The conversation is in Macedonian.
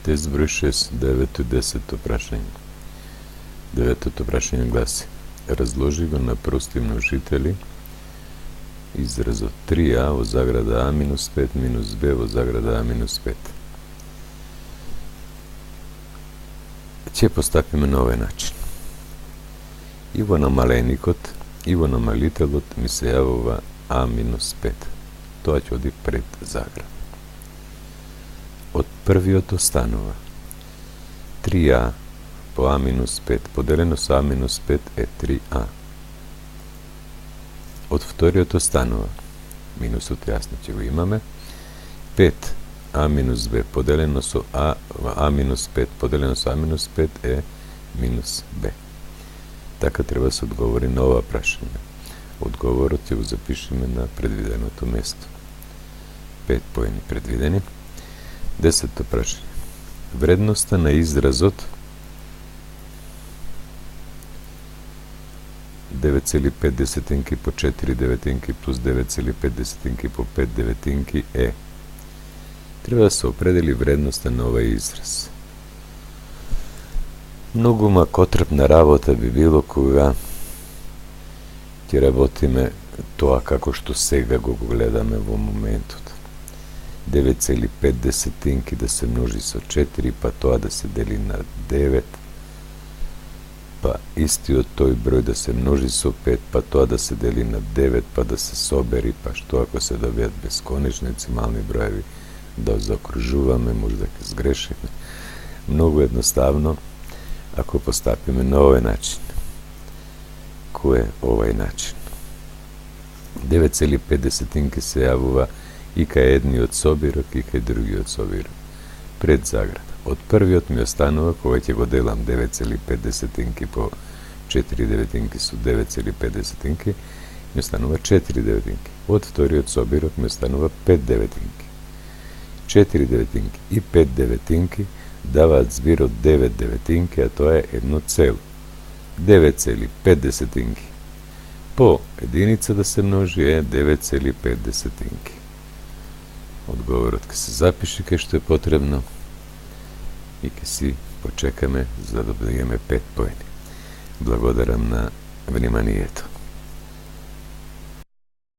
Тест број 6, 9 и 10 прашање. Деветото прашање гласи: разложи го на прости множители изразот 3а во заграда а минус 5 минус б во заграда а минус 5. Ќе постапиме на овој начин. И во намаленикот, и во намалителот ми се јавува а минус 5. Тоа ќе оди пред заграда. Од првиот останува 3а по а минус 5 поделено со а минус 5 е 3а. Од вториот останува, минусот јасно ќе го имаме, 5а минус б поделено со а минус 5 поделено со а минус 5 е минус б. Така треба се одговори на ова прашање. Одговорот ќе го запишеме на предвиденото место. 5 поени предвидени. 10-то прашање. Вредноста на изразот 9,5 десетинки по 4 деветинки плюс 9,5 десетинки по 5 деветинки е. Треба да се определи вредноста на овој израз. Многу макотрпна работа би било кога ќе работиме тоа како што сега го гледаме во моментот. 9,5 десетинки да се множи со 4, па тоа да се дели на 9, па истиот тој број да се множи со 5, па тоа да се дели на 9, па да се собери, па што ако се добијат бесконечни децимални броеви, да заокружуваме, може да ќе сгрешиме. Многу едноставно, ако постапиме на овој начин. Кој е овој начин? 9,5 десетинки се јавува и кај едниот собирок и кај другиот собирок, пред заграда. Од првиот ми останува, кога ќе го делам 9,5 десетинки по 4 деветинки со 9,5 десетинки, ми останува 4 деветинки. Од вториот собирок ми останува 5 деветинки. 4 деветинки и 5 деветинки даваат збир од 9 деветинки, а тоа е 1 цело. 9,5 десетинки по единица да се множи е 9,5 десетинки. Одговорот ќе се запише кај што е потребно и ќе си почекаме за да добиеме 5 поени. Благодарам на вниманието.